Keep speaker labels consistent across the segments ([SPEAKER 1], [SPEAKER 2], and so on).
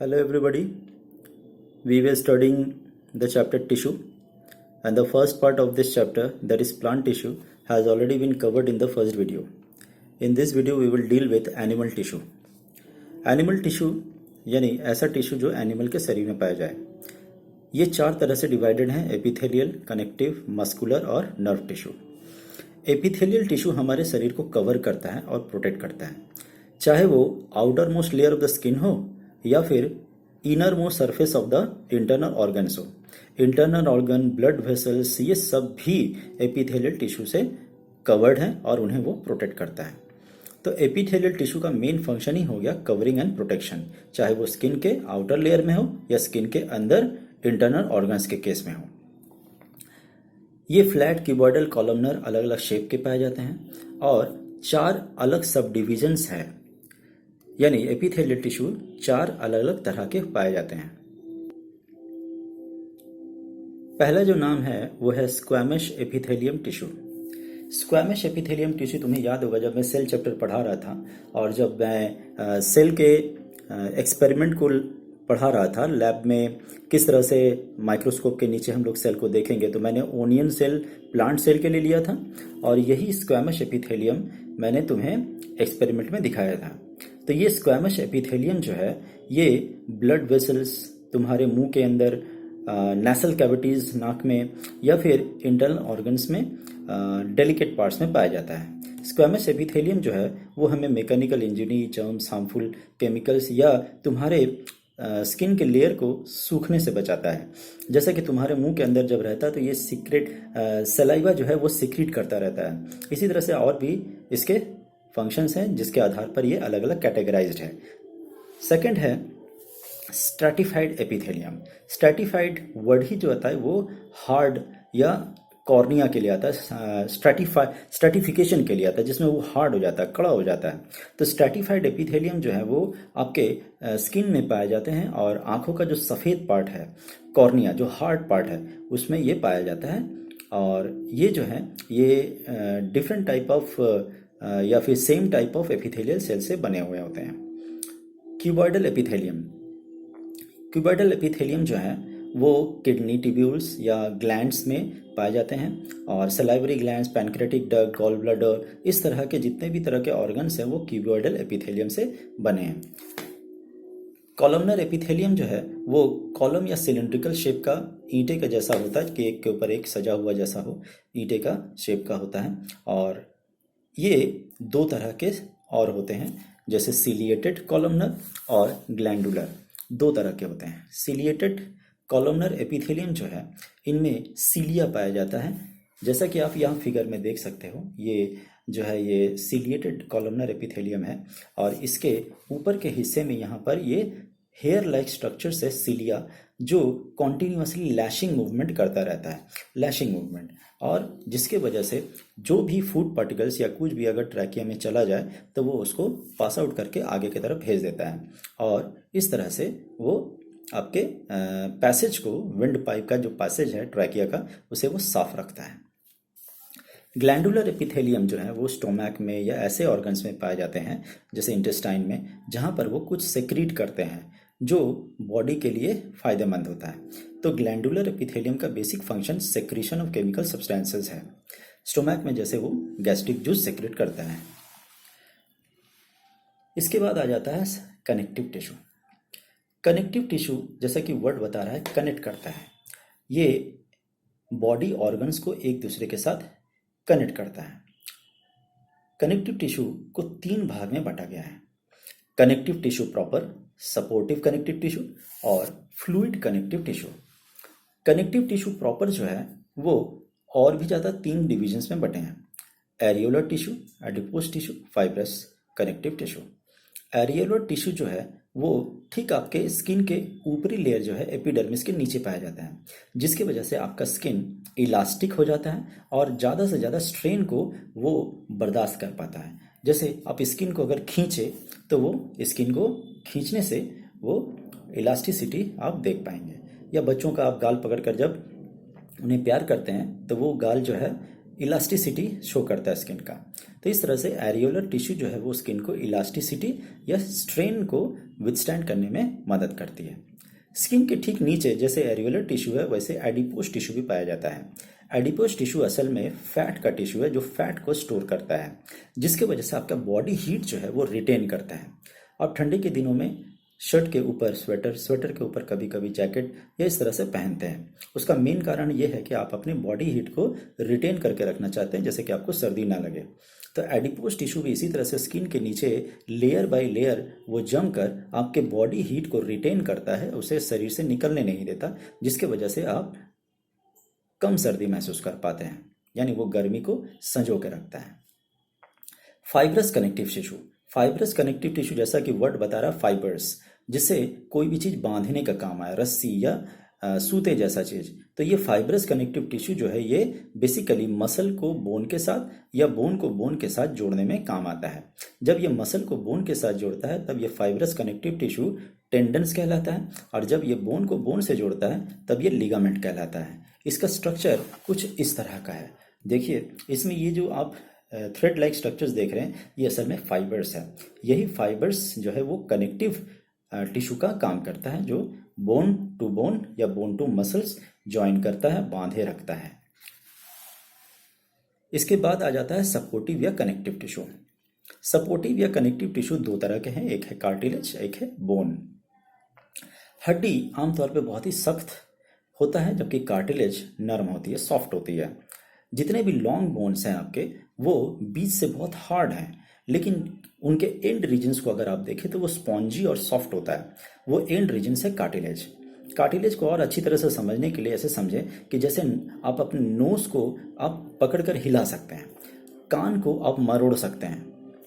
[SPEAKER 1] Hello everybody. We were studying the chapter tissue, and the first part of this chapter, that is plant tissue, has already been covered in the first video. In this video we will deal with animal tissue. Animal tissue यानी ऐसा tissue जो animal के शरीर में पाया जाए। ये चार तरह से डिवाइडेड हैं: एपिथेलियल, कनेक्टिव, मस्कुलर और नर्व टिश्यू। एपिथेलियल टिश्यू हमारे शरीर को कवर करता है और प्रोटेक्ट करता है, चाहे वो outer most layer of the skin हो या फिर inner most surface of the internal organs हो। इंटरनल ऑर्गन, ब्लड वेसल्स, ये सब भी एपिथेलियल टिश्यू से कवर्ड हैं और उन्हें वो प्रोटेक्ट करता है। तो एपिथेलियल टिश्यू का मेन फंक्शन ही हो गया कवरिंग एंड प्रोटेक्शन, चाहे वो स्किन के आउटर लेयर में हो या स्किन के अंदर इंटरनल ऑर्गन्स के केस में हो। ये फ्लैट, क्यूबॉइडल, कॉलमनर अलग अलग शेप के पाए जाते हैं और चार अलग सब डिविजन्स हैं, यानी एपिथेलियल टिश्यू चार अलग अलग तरह के पाए जाते हैं। पहला जो नाम है वो है squamous epithelium tissue. Squamous epithelium tissue तुम्हें याद होगा, जब मैं सेल चैप्टर पढ़ा रहा था और जब मैं सेल के एक्सपेरिमेंट को पढ़ा रहा था लैब में, किस तरह से माइक्रोस्कोप के नीचे हम लोग सेल को देखेंगे, तो मैंने ओनियन सेल प्लांट सेल के लिए लिया था और यही स्क्वैमश एपिथेलियम मैंने तुम्हें एक्सपेरिमेंट में दिखाया था। तो ये स्क्वैमश एपिथेलियम जो है ये ब्लड वेसल्स, तुम्हारे मुंह के अंदर, नेसल कैविटीज नाक में या फिर इंटरनल ऑर्गन्स में डेलिकेट पार्ट्स में पाया जाता है। स्क्वैमस एपिथेलियम जो है वो हमें mechanical injury, germs, harmful chemicals या तुम्हारे स्किन के लेयर को सूखने से बचाता है। जैसा कि तुम्हारे मुंह के अंदर जब रहता है तो ये सीक्रेट सलाइवा जो है वो सीक्रेट करता रहता है। इसी तरह से और भी इसके फंक्शंस हैं जिसके आधार पर ये अलग अलग कैटेगराइज्ड है। सेकंड है स्ट्रैटिफाइड एपिथेलियम। स्ट्रैटिफाइड वर्ड ही जो आता है वो हार्ड या कॉर्निया के लिए आता है, स्ट्रैटिफिकेशन के लिए आता है, जिसमें वो हार्ड हो जाता है, कड़ा हो जाता है। तो स्ट्रैटिफाइड एपिथेलियम जो है वो आपके स्किन में पाए जाते हैं और आंखों का जो सफ़ेद पार्ट है, कॉर्निया जो हार्ड पार्ट है, उसमें ये पाया जाता है। और ये जो है ये डिफरेंट टाइप ऑफ या फिर same type of epithelial cell से बने हुए होते हैं। Cuboidal epithelium. क्यूबॉइडल एपिथेलियम जो है वो किडनी ट्यूब्यूल्स या ग्लैंड्स में पाए जाते हैं और salivary glands, pancreatic duct, gall bladder, इस तरह के जितने भी तरह के ऑर्गन्स हैं वो क्यूबॉइडल एपिथेलियम से बने हैं। कॉलमनर एपिथेलियम जो है वो कॉलम या सिलेंड्रिकल शेप का ईंटे का जैसा होता है कि एक के ऊपर एक सजा हुआ जैसा हो, ईंटे का शेप का होता है। और ये दो तरह के और होते हैं, जैसे सिलिएटेड कॉलमनर और ग्लैंडुलर, दो तरह के होते हैं। सिलिएटेड कॉलमनर एपिथेलियम जो है इनमें सीलिया पाया जाता है, जैसा कि आप यहाँ फिगर में देख सकते हो। ये जो है ये सिलिएटेड कॉलमनर एपिथेलियम है और इसके ऊपर के हिस्से में यहाँ पर ये हेयर लाइक स्ट्रक्चर से सीलिया जो कॉन्टिन्यूसली लैशिंग मूवमेंट करता रहता है, लैशिंग मूवमेंट, और जिसके वजह से जो भी फूड पार्टिकल्स या कुछ भी अगर ट्रैकिया में चला जाए तो वो उसको पास आउट करके आगे की तरफ भेज देता है और इस तरह से वो आपके पैसेज को, विंड पाइप का जो पैसेज है ट्रैकिया का, उसे वो साफ रखता है। ग्लैंडुलर एपिथेलियम जो है वो स्टोमैक में या ऐसे ऑर्गन्स में पाए जाते हैं जैसे इंटेस्टाइन में, जहाँ पर वो कुछ सेक्रीट करते हैं जो बॉडी के लिए फायदेमंद होता है। तो ग्लैंडुलर एपिथेलियम का basic function secretion of chemical substances है। स्टोमैक में जैसे वो गैस्ट्रिक जूस सेक्रेट करता है। इसके बाद आ जाता है कनेक्टिव टिश्यू। कनेक्टिव टिश्यू जैसा कि वर्ड बता रहा है, कनेक्ट करता है। ये बॉडी ऑर्गन्स को एक दूसरे के साथ कनेक्ट करता है। कनेक्टिव टिश्यू को तीन भाग में बांटा गया है: connective tissue proper, supportive connective tissue और fluid connective tissue. Connective tissue proper जो है वो और भी ज़्यादा तीन डिविजन्स में बटे हैं: areolar tissue, adipose tissue, fibrous connective tissue. Areolar tissue जो है वो ठीक आपके स्किन के ऊपरी लेयर जो है एपिडर्मिस के नीचे पाया जाता है, जिसकी वजह से आपका स्किन इलास्टिक हो जाता है और ज़्यादा से ज़्यादा स्ट्रेन को वो बर्दाश्त कर पाता है। जैसे आप स्किन को अगर खींचे तो वो स्किन को खींचने से वो इलास्टिसिटी आप देख पाएंगे। या बच्चों का आप गाल पकड़ कर जब उन्हें प्यार करते हैं तो वो गाल जो है इलास्टिसिटी शो करता है स्किन का। तो इस तरह से एरियोलर टिश्यू जो है वो स्किन को इलास्टिसिटी या स्ट्रेन को विथस्टैंड करने में मदद करती है। स्किन के ठीक नीचे जैसे एरियोलर टिश्यू है वैसे एडिपोज टिश्यू भी पाया जाता है। एडिपोज टिश्यू असल में फैट का टिश्यू है जो फैट को स्टोर करता है, जिसके वजह से आपका बॉडी हीट जो है वो रिटेन करता है। आप ठंडी के दिनों में शर्ट के ऊपर स्वेटर, स्वेटर के ऊपर कभी कभी जैकेट या इस तरह से पहनते हैं। उसका मेन कारण ये है कि आप अपने बॉडी हीट को रिटेन करके रखना चाहते हैं, जैसे कि आपको सर्दी ना लगे। तो एडिपोज टिश्यू भी इसी तरह से स्किन के नीचे लेयर बाय लेयर वो जमकर आपके बॉडी हीट को रिटेन करता है, उसे शरीर से निकलने नहीं देता, जिसके वजह से आप कम सर्दी महसूस कर पाते हैं, यानी वो गर्मी को संजो के रखता है। Fibrous connective tissue, fibrous connective tissue जैसा कि वर्ड बता रहा फाइबर्स, जिससे कोई भी चीज बांधने का काम आए, रस्सी या सूते जैसा चीज। तो ये फाइब्रस कनेक्टिव टिश्यू जो है ये बेसिकली मसल को बोन के साथ या बोन को बोन के साथ जोड़ने में काम आता है। जब ये मसल को बोन के साथ जोड़ता है तब ये फाइब्रस कनेक्टिव टिश्यू टेंडन्स कहलाता है, और जब ये बोन को बोन से जोड़ता है तब ये लिगामेंट कहलाता है। इसका स्ट्रक्चर कुछ इस तरह का है। देखिए इसमें ये जो आप थ्रेड लाइक स्ट्रक्चर्स देख रहे हैं ये असल में फाइबर्स है। यही फाइबर्स जो है वो कनेक्टिव टिश्यू का काम करता है, जो बोन टू बोन या बोन टू मसल्स ज्वाइन करता है, बांधे रखता है। इसके बाद आ जाता है सपोर्टिव या कनेक्टिव टिश्यू। सपोर्टिव या कनेक्टिव टिश्यू दो तरह के हैं, एक है कार्टिलेज, एक है बोन। हड्डी आमतौर पे बहुत ही सख्त होता है, जबकि कार्टिलेज नरम होती है, सॉफ्ट होती है। जितने भी लॉन्ग बोन्स हैं आपके वो बीच से बहुत हार्ड हैं, लेकिन उनके एंड रीजन्स को अगर आप देखें तो वो स्पॉन्जी और सॉफ्ट होता है। वो एंड रीजन्स है कार्टिलेज। कार्टिलेज को और अच्छी तरह से समझने के लिए ऐसे समझें कि जैसे आप अपने नोज को आप पकड़कर हिला सकते हैं, कान को आप मरोड़ सकते हैं।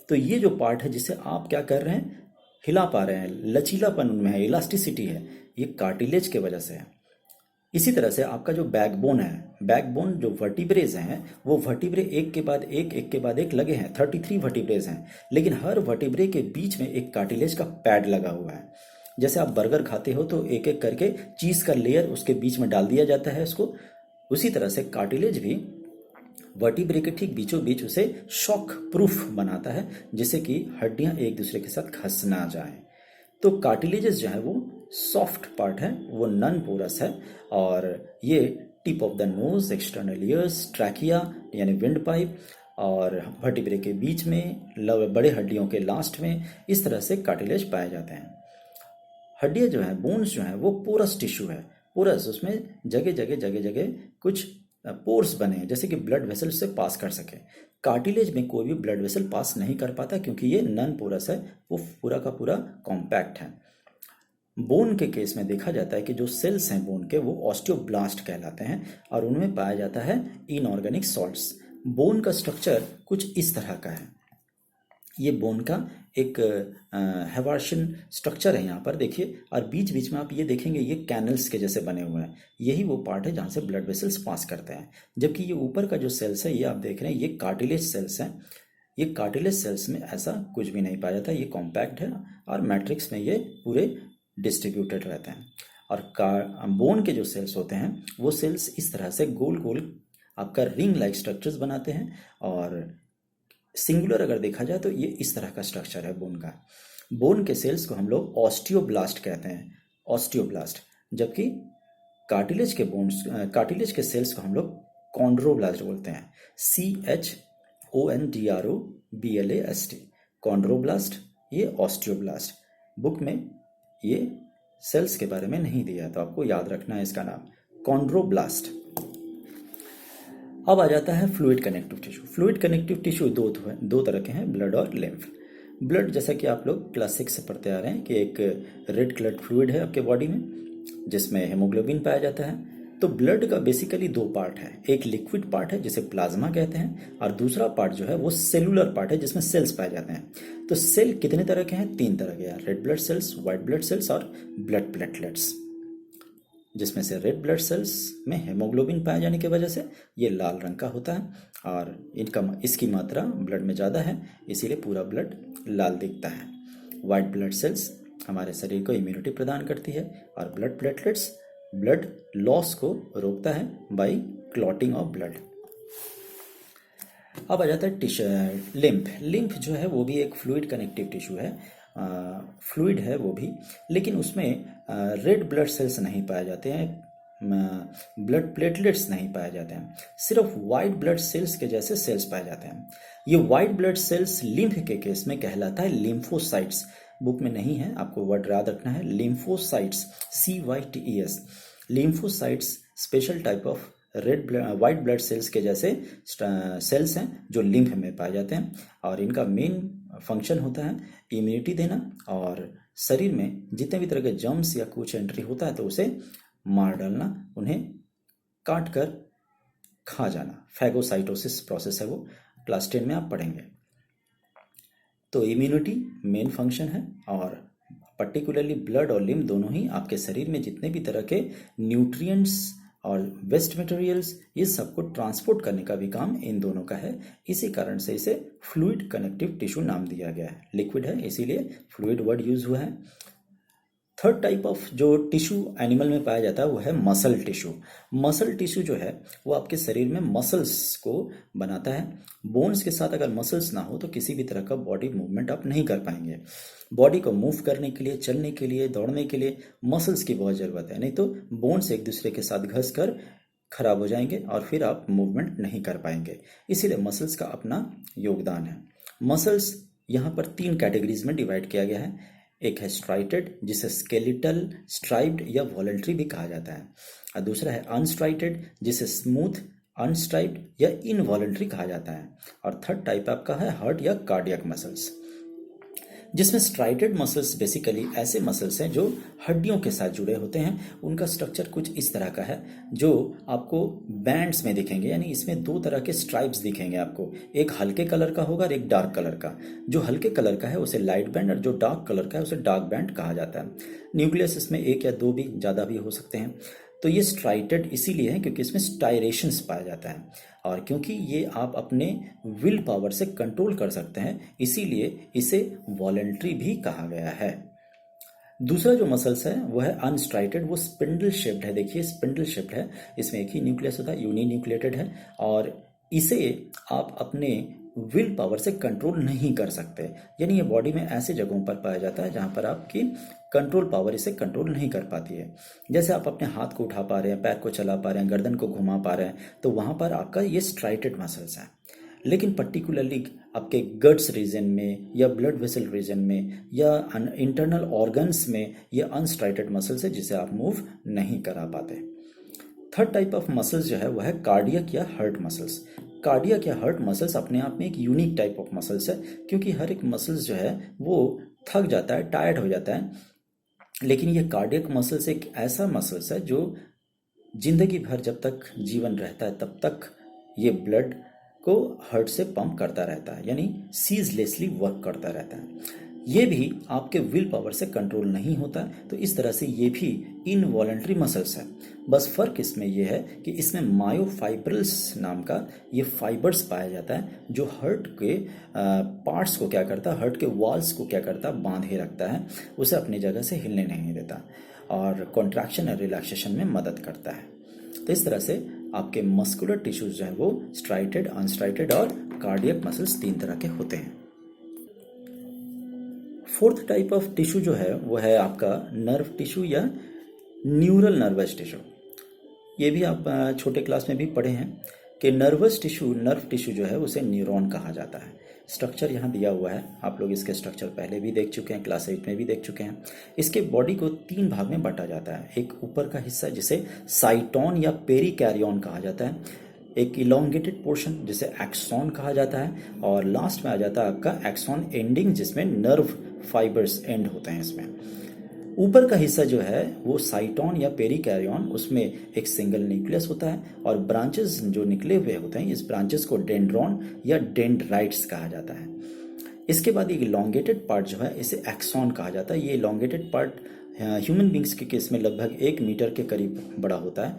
[SPEAKER 1] तो ये जो पार्ट है जिसे आप क्या कर रहे हैं, हिला पा रहे हैं, लचीलापन उनमें है, इलास्टिसिटी है, ये कार्टिलेज के वजह से है। इसी तरह से आपका जो बैकबोन है, बैकबोन जो वर्टिब्रेज हैं वो वर्टिब्रे एक के बाद एक लगे हैं, 33 वर्टिब्रेज हैं, लेकिन हर वर्टिब्रे के बीच में एक कार्टिलेज का पैड लगा हुआ है। जैसे आप बर्गर खाते हो तो एक एक करके चीज का लेयर उसके बीच में डाल दिया जाता है उसको, उसी तरह से कार्टिलेज भी वर्टिब्रे के ठीक बीचों बीच उसे शॉक प्रूफ बनाता है, जिससे कि हड्डियां एक दूसरे के साथ घस ना जाए। तो कार्टिलेजेस जो है वो सॉफ्ट पार्ट है, वो नॉन पोरस है, और ये tip of the nose, external years, trachea यानी विंड पाइप, और वर्टिब्रे के बीच में, बड़े हड्डियों के लास्ट में, इस तरह से कार्टिलेज पाए जाते हैं। हड्डियां जो है, बोन्स जो है वो पोरस टिश्यू है। पोरस, उसमें जगह जगह कुछ पोर्स बने हैं जैसे कि ब्लड वेसल से पास कर सके। कार्टिलेज में कोई भी ब्लड वेसल पास नहीं कर पाता क्योंकि ये नॉन पोरस है, वो पूरा का पूरा कॉम्पैक्ट है। बोन के केस में देखा जाता है कि जो सेल्स हैं बोन के वो ऑस्टियोब्लास्ट कहलाते हैं, और उनमें पाया जाता है इनऑर्गेनिक सॉल्ट्स। बोन का स्ट्रक्चर कुछ इस तरह का है। ये बोन का एक हेवार्शियन स्ट्रक्चर है यहाँ पर देखिए, और बीच बीच में आप ये देखेंगे ये कैनल्स के जैसे बने हुए हैं। यही वो पार्ट है जहाँ से ब्लड वेसल्स पास करते हैं। जबकि ये ऊपर का जो सेल्स है ये आप देख रहे हैं, ये कार्टिलेज सेल्स हैं। ये कार्टिलेज सेल्स में ऐसा कुछ भी नहीं पाया जाता, ये कॉम्पैक्ट है और मैट्रिक्स में ये पूरे डिस्ट्रीब्यूटेड रहते हैं। और बोन के जो सेल्स होते हैं वो सेल्स इस तरह से गोल गोल आपका रिंग लाइक स्ट्रक्चर्स बनाते हैं, और सिंगुलर अगर देखा जाए तो ये इस तरह का स्ट्रक्चर है बोन का। बोन के सेल्स को हम लोग ऑस्टियोब्लास्ट कहते हैं, ऑस्टियोब्लास्ट, जबकि कार्टिलेज के बोन्स, कार्टिलेज के सेल्स को हम लोग कॉन्ड्रोब्लास्ट बोलते हैं, CHONDROBLAST, कॉन्ड्रोब्लास्ट, ये ऑस्टियोब्लास्ट। बुक में ये सेल्स के बारे में नहीं दिया तो आपको याद रखना है इसका नाम, कॉन्ड्रोब्लास्ट। अब आ जाता है fluid connective tissue. Fluid connective tissue दो तरह के हैं, ब्लड और लिम्फ। ब्लड जैसा कि आप लोग क्लास 6 से पढ़ते आ रहे हैं कि एक रेड कलर्ड फ्लूइड है आपके बॉडी में जिसमें हेमोग्लोबिन पाया जाता है। तो ब्लड का बेसिकली दो पार्ट है, एक लिक्विड पार्ट है जिसे प्लाज्मा कहते हैं, और दूसरा पार्ट जो है वो सेलुलर पार्ट है जिसमें सेल्स पाए जाते हैं। तो सेल कितने तरह के हैं? 3 तरह के हैं, red blood cells, white blood cells और ब्लड प्लेटलेट्स, जिसमें से रेड ब्लड सेल्स में हेमोग्लोबिन पाए जाने की वजह से ये लाल रंग का होता है, और इसकी मात्रा ब्लड में ज़्यादा है इसीलिए पूरा ब्लड लाल दिखता है। व्हाइट ब्लड सेल्स हमारे शरीर को इम्यूनिटी प्रदान करती है, और ब्लड प्लेटलेट्स ब्लड लॉस को रोकता है बाय क्लॉटिंग ऑफ ब्लड। अब आ जाता है लिम्फ। लिम्फ जो है वो भी एक फ्लूइड कनेक्टिव टिश्यू है, फ्लूइड है वो भी, लेकिन उसमें रेड ब्लड सेल्स नहीं पाए जाते हैं, ब्लड प्लेटलेट्स नहीं पाए जाते हैं, सिर्फ वाइट ब्लड सेल्स के जैसे सेल्स पाए जाते हैं। ये वाइट ब्लड सेल्स लिम्फ के केस में कहलाता है लिम्फोसाइट्स। बुक में नहीं है, आपको वर्ड याद रखना है, lymphocytes, CYTES। Lymphocytes special type of white blood cells के जैसे सेल्स हैं जो लिम्फ में पाए जाते हैं, और इनका मेन फंक्शन होता है इम्यूनिटी देना, और शरीर में जितने भी तरह के जर्म्स या कुछ एंट्री होता है तो उसे मार डालना, उन्हें काट कर खा जाना। फैगोसाइटोसिस प्रोसेस है वो, क्लास 10 में आप पढ़ेंगे। तो इम्यूनिटी मेन फंक्शन है, और पर्टिकुलरली ब्लड और लिम्फ दोनों ही आपके शरीर में जितने भी तरह के न्यूट्रिएंट्स और वेस्ट मटेरियल्स, ये सबको ट्रांसपोर्ट करने का भी काम इन दोनों का है। इसी कारण से इसे फ्लूइड कनेक्टिव टिश्यू नाम दिया गया है। लिक्विड है इसीलिए फ्लूइड वर्ड यूज हुआ है। थर्ड टाइप ऑफ जो टिश्यू एनिमल में पाया जाता है वो है मसल टिश्यू। मसल टिश्यू जो है वो आपके शरीर में मसल्स को बनाता है। बोन्स के साथ अगर मसल्स ना हो तो किसी भी तरह का बॉडी मूवमेंट आप नहीं कर पाएंगे। बॉडी को मूव करने के लिए, चलने के लिए, दौड़ने के लिए मसल्स की बहुत ज़रूरत है, नहीं तो बोन्स एक दूसरे के साथ घस कर खराब हो जाएंगे और फिर आप मूवमेंट नहीं कर पाएंगे। इसीलिए मसल्स का अपना योगदान है। मसल्स यहाँ पर 3 कैटेगरीज में डिवाइड किया गया है। एक है स्ट्राइटेड, जिसे स्केलेटल, स्ट्राइप्ड या वॉलंटरी भी कहा जाता है, और दूसरा है अनस्ट्राइटेड, जिसे स्मूथ, अनस्ट्राइप्ड या इनवॉलंटरी कहा जाता है, और थर्ड टाइप आपका है हार्ट या कार्डियक मसल्स, जिसमें स्ट्राइटेड मसल्स बेसिकली ऐसे मसल्स हैं जो हड्डियों के साथ जुड़े होते हैं। उनका स्ट्रक्चर कुछ इस तरह का है जो आपको बैंड्स में दिखेंगे, यानी इसमें 2 तरह के स्ट्राइप्स दिखेंगे आपको, एक हल्के कलर का होगा और एक डार्क कलर का। जो हल्के कलर का है उसे लाइट बैंड, और जो डार्क कलर का है उसे डार्क बैंड कहा जाता है। न्यूक्लियस इसमें 1 या 2 भी, ज़्यादा भी हो सकते हैं। तो ये स्ट्राइटेड इसीलिए है क्योंकि इसमें स्टायरेशंस पाया जाता है, और क्योंकि ये आप अपने विल पावर से कंट्रोल कर सकते हैं, इसीलिए इसे वॉलंटरी भी कहा गया है। दूसरा जो मसल्स है वो है अनस्ट्राइटेड, वो स्पिंडल शेप्ड है। देखिए स्पिंडल शेप्ड है, इसमें एक ही न्यूक्लियस होता है, यूनिन्यूक्लिएटेड है, और इसे आप अपने विल पावर से कंट्रोल नहीं कर सकते। यानी ये बॉडी में ऐसे जगहों पर पाया जाता है जहाँ पर आपकी कंट्रोल पावर इसे कंट्रोल नहीं कर पाती है। जैसे आप अपने हाथ को उठा पा रहे हैं, पैर को चला पा रहे हैं, गर्दन को घुमा पा रहे हैं, तो वहाँ पर आपका ये स्ट्राइटेड मसल्स हैं। लेकिन पर्टिकुलरली आपके गट्स रीजन में या ब्लड वेसल रीजन में या इंटरनल ऑर्गन्स में ये अनस्ट्राइटेड मसल्स है जिसे आप मूव नहीं करा पाते। थर्ड टाइप ऑफ मसल्स जो है वह है कार्डियक या हार्ट मसल्स। कार्डियक या हार्ट मसल्स अपने आप में एक यूनिक टाइप ऑफ मसल्स है, क्योंकि हर एक मसल्स जो है वो थक जाता है, टायर्ड हो जाता है, लेकिन ये कार्डियक मसल्स एक ऐसा मसल्स है जो जिंदगी भर जब तक जीवन रहता है तब तक ये ब्लड को हार्ट से पंप करता रहता है, यानी सीजलेसली वर्क करता रहता है। ये भी आपके विल पावर से कंट्रोल नहीं होता है, तो इस तरह से ये भी इनवॉलंटरी मसल्स है। बस फर्क इसमें यह है कि इसमें मायोफाइब्रल्स नाम का ये फाइबर्स पाया जाता है जो हार्ट के पार्ट्स को क्या करता है, हार्ट के वॉल्स को क्या करता है, बांधे रखता है, उसे अपनी जगह से हिलने नहीं देता, और कॉन्ट्रैक्शन और रिलैक्सेशन में मदद करता है। तो इस तरह से आपके मस्कुलर टिश्यूज जो है वो स्ट्राइटेड, अनस्ट्राइटेड और कार्डियक मसल्स 3 तरह के होते हैं। फोर्थ टाइप ऑफ टिश्यू जो है वो है आपका नर्व टिश्यू या न्यूरल नर्वस टिश्यू। ये भी आप छोटे क्लास में भी पढ़े हैं कि नर्व टिश्यू जो है उसे न्यूरॉन कहा जाता है। स्ट्रक्चर यहाँ दिया हुआ है, आप लोग इसके स्ट्रक्चर पहले भी देख चुके हैं, क्लास 8 में भी देख चुके हैं। इसके बॉडी को 3 भाग में बांटा जाता है। एक ऊपर का हिस्सा जिसे साइटोन या पेरिकैरियन कहा जाता है, एक इलोंगेटेड पोर्शन जिसे एक्सॉन कहा जाता है, और लास्ट में आ जाता है आपका एक्सॉन एंडिंग जिसमें नर्व फाइबर्स एंड होते हैं। इसमें ऊपर का हिस्सा जो है वो साइटोन या पेरिकैरियन, उसमें एक सिंगल न्यूक्लियस होता है और ब्रांचेस जो निकले हुए होते हैं, इस ब्रांचेस को डेंड्रॉन या डेंड्राइट्स कहा जाता है। इसके बाद एक इलोंगेटेड पार्ट जो है इसे एक्सॉन कहा जाता है। ये इलोंगेटेड पार्ट ह्यूमन बींग्स के केस में लगभग 1 मीटर के करीब बड़ा होता है,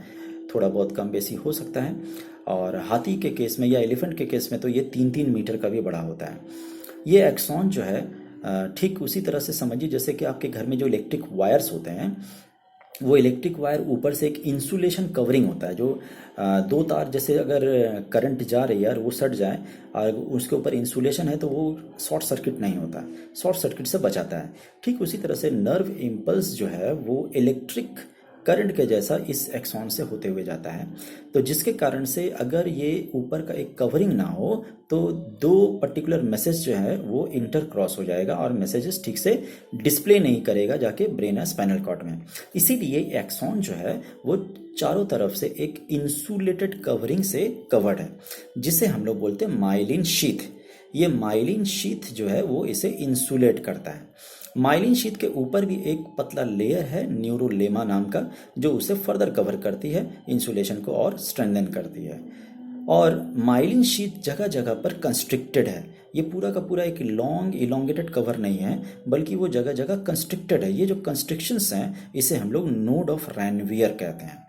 [SPEAKER 1] थोड़ा बहुत कम बेसी हो सकता है, और हाथी के केस में या एलिफेंट के केस में तो ये 3-3 मीटर का भी बड़ा होता है। ये एक्सॉन जो है ठीक उसी तरह से समझिए जैसे कि आपके घर में जो इलेक्ट्रिक वायर्स होते हैं, वो इलेक्ट्रिक वायर ऊपर से एक इंसुलेशन कवरिंग होता है, जो दो तार जैसे अगर करंट जा रही है और वो सट जाए और उसके ऊपर इंसुलेशन है तो वो शॉर्ट सर्किट नहीं होता, शॉर्ट सर्किट से बचाता है। ठीक उसी तरह से नर्व इम्पल्स जो है वो इलेक्ट्रिक करंट के जैसा इस एक्सॉन से होते हुए जाता है। तो जिसके कारण से अगर ये ऊपर का एक कवरिंग ना हो तो दो पर्टिकुलर मैसेज जो है वो इंटर क्रॉस हो जाएगा और मैसेजेस ठीक से डिस्प्ले नहीं करेगा जाके ब्रेन या स्पाइनल कॉर्ड में। इसीलिए एक्सॉन जो है वो चारों तरफ से एक इंसुलेटेड कवरिंग से कवर्ड है, जिसे हम लोग बोलते हैं माइलिन शीथ। ये माइलिन शीथ जो है वो इसे इंसुलेट करता है। माइलिन शीथ के ऊपर भी एक पतला लेयर है न्यूरोलेमा नाम का, जो उसे फर्दर कवर करती है, इंसुलेशन को और स्ट्रेंथन करती है। और माइलिन शीथ जगह जगह पर कंस्ट्रिक्टेड है। ये पूरा का पूरा एक लॉन्ग इलोंगेटेड कवर नहीं है, बल्कि वो जगह जगह कंस्ट्रिक्टेड है। ये जो कंस्ट्रिक्शंस हैं इसे हम लोग नोड ऑफ रैनवियर कहते हैं।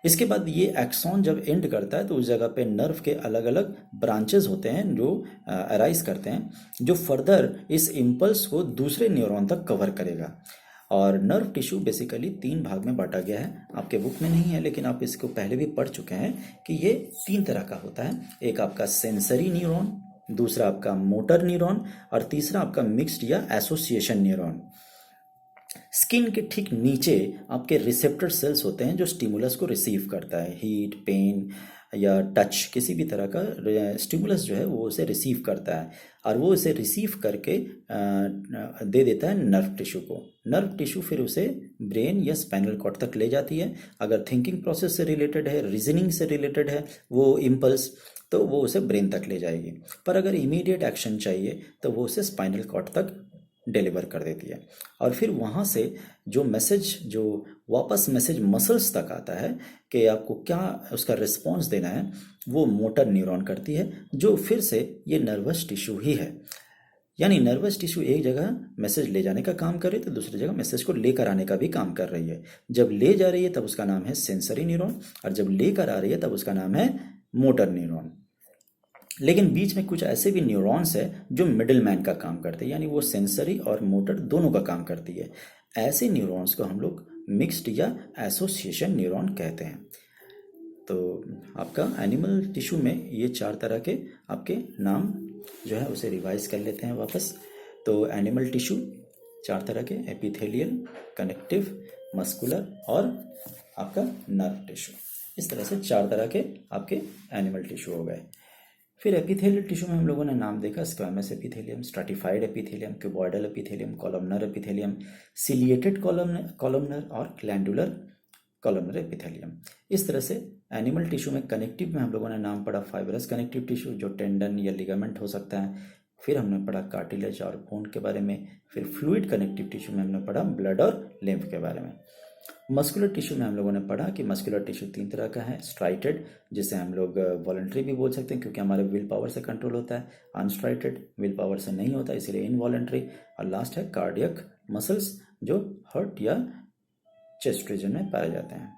[SPEAKER 1] इसके बाद ये एक्सॉन जब एंड करता है तो उस जगह पे नर्व के अलग अलग ब्रांचेस होते हैं जो अराइज करते हैं, जो फर्दर इस इम्पल्स को दूसरे न्यूरॉन तक कवर करेगा। और नर्व टिश्यू बेसिकली 3 भाग में बांटा गया है। आपके बुक में नहीं है लेकिन आप इसको पहले भी पढ़ चुके हैं कि ये 3 तरह का होता है। एक आपका सेंसरी न्यूरॉन, दूसरा आपका मोटर न्यूरॉन और तीसरा आपका मिक्स्ड या एसोसिएशन न्यूरॉन। स्किन के ठीक नीचे आपके रिसेप्टर सेल्स होते हैं जो स्टिमुलस को रिसीव करता है, हीट, पेन या टच, किसी भी तरह का स्टिमुलस जो है वो उसे रिसीव करता है और वो उसे रिसीव करके दे देता है नर्व टिश्यू को। नर्व टिश्यू फिर उसे ब्रेन या स्पाइनल कॉर्ड तक ले जाती है। अगर थिंकिंग प्रोसेस से रिलेटेड है, रीजनिंग से रिलेटेड है वो इम्पल्स, तो वो उसे ब्रेन तक ले जाएगी। पर अगर इमीडिएट एक्शन चाहिए तो वो उसे स्पाइनल कॉर्ड तक डिलीवर कर देती है। और फिर वहाँ से जो मैसेज, जो वापस मैसेज मसल्स तक आता है कि आपको क्या उसका रिस्पॉन्स देना है, वो मोटर न्यूरॉन करती है, जो फिर से ये नर्वस टिश्यू ही है। यानी नर्वस टिश्यू एक जगह मैसेज ले जाने का काम कर रही है तो दूसरी जगह मैसेज को लेकर आने का भी काम कर रही है। जब ले जा रही है तब उसका नाम है सेंसरी न्यूरॉन और जब लेकर आ रही है तब उसका नाम है मोटर न्यूरॉन। लेकिन बीच में कुछ ऐसे भी न्यूरॉन्स है जो मिडिल मैन का काम करते हैं, यानी वो सेंसरी और मोटर दोनों का काम करती है। ऐसे न्यूरॉन्स को हम लोग मिक्स्ड या एसोसिएशन न्यूरॉन कहते हैं। तो आपका एनिमल टिश्यू में ये 4 तरह के आपके नाम जो है उसे रिवाइज कर लेते हैं वापस। तो एनिमल टिश्यू 4 तरह के, एपिथेलियल, कनेक्टिव, मस्कुलर और आपका नर्व टिश्यू। इस तरह से 4 तरह के आपके एनिमल टिश्यू हो गए। फिर एपिथेलियल टिश्यू में हम लोगों ने नाम देखा squamous epithelium, stratified epithelium, cuboidal epithelium, columnar epithelium, ciliated columnar और ग्लैंडुलर कॉलमनर एपिथेलियम। इस तरह से एनिमल टिश्यू में कनेक्टिव में हम लोगों ने नाम पढ़ा फाइब्रस कनेक्टिव टिश्यू, जो टेंडन या लिगामेंट हो सकता है। फिर हमने पढ़ा कार्टिलेज और बोन के बारे में। फिर फ्लूइड कनेक्टिव टिश्यू में हमने पढ़ा ब्लड और लिम्फ के बारे में। मस्कुलर टिश्यू में हम लोगों ने पढ़ा कि मस्कुलर टिश्यू 3 तरह का है, स्ट्राइटेड जिसे हम लोग वॉलंटरी भी बोल सकते हैं क्योंकि हमारे विल पावर से कंट्रोल होता है, अनस्ट्राइटेड विल पावर से नहीं होता इसलिए इनवॉलंटरी, और लास्ट है कार्डियक मसल्स जो हार्ट या चेस्ट रीजन में पाए जाते हैं।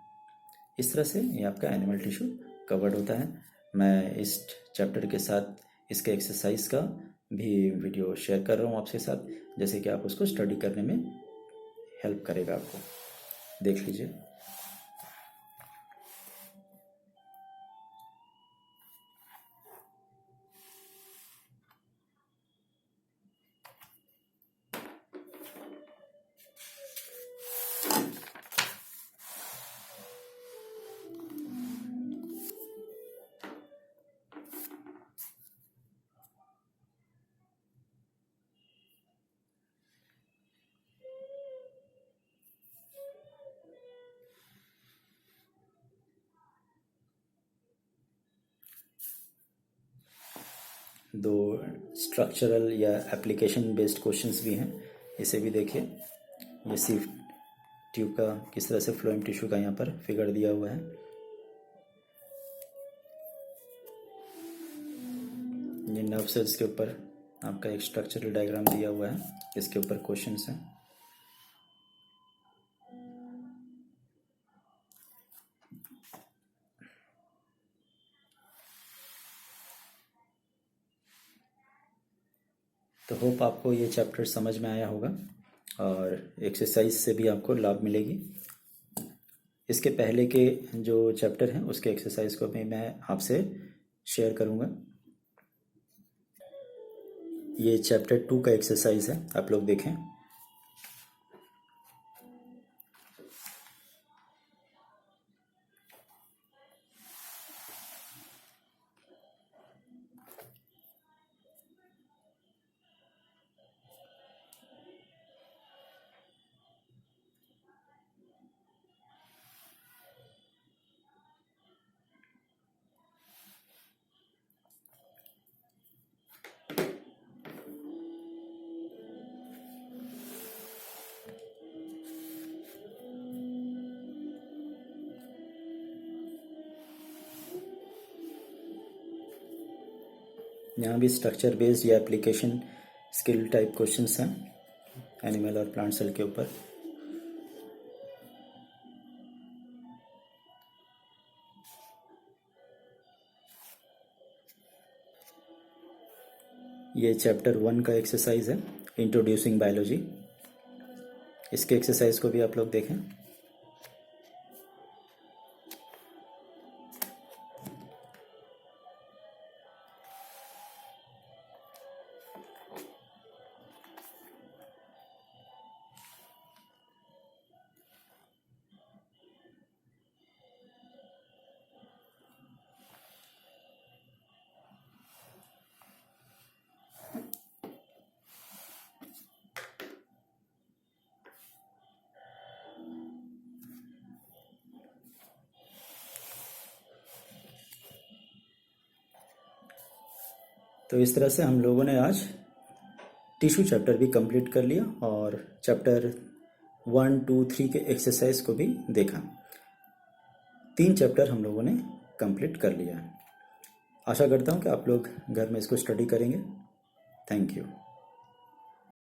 [SPEAKER 1] इस तरह से ये आपका एनिमल टिश्यू कवर्ड होता है। मैं इस चैप्टर के साथ इसके एक्सरसाइज का भी वीडियो शेयर कर रहा हूँ आपके साथ, जैसे कि आप उसको स्टडी करने में हेल्प करेगा आपको। देख लीजिए। दो स्ट्रक्चरल या एप्लीकेशन बेस्ड क्वेश्चंस भी हैं, इसे भी देखिए। ये सिर्फ ट्यूब का किस तरह से फ्लोएम टिश्यू का यहाँ पर फिगर दिया हुआ है। ये नर्व सेल्स के ऊपर आपका एक स्ट्रक्चरल डायग्राम दिया हुआ है, इसके ऊपर क्वेश्चंस हैं। तो होप आपको ये चैप्टर समझ में आया होगा और एक्सरसाइज से भी आपको लाभ मिलेगी। इसके पहले के जो चैप्टर हैं उसके एक्सरसाइज को भी मैं आपसे शेयर करूँगा। ये चैप्टर 2 का एक्सरसाइज है, आप लोग देखें। यहाँ भी स्ट्रक्चर बेस्ड या एप्लीकेशन स्किल टाइप क्वेश्चंस हैं एनिमल और प्लांट सेल के ऊपर। ये चैप्टर 1 का एक्सरसाइज है, इंट्रोड्यूसिंग बायोलॉजी। इसके एक्सरसाइज को भी आप लोग देखें। तो इस तरह से हम लोगों ने आज टिश्यू चैप्टर भी कंप्लीट कर लिया और चैप्टर 1, 2, 3 के एक्सरसाइज को भी देखा। 3 चैप्टर हम लोगों ने कंप्लीट कर लिया। आशा करता हूँ कि आप लोग घर में इसको स्टडी करेंगे। Thank you.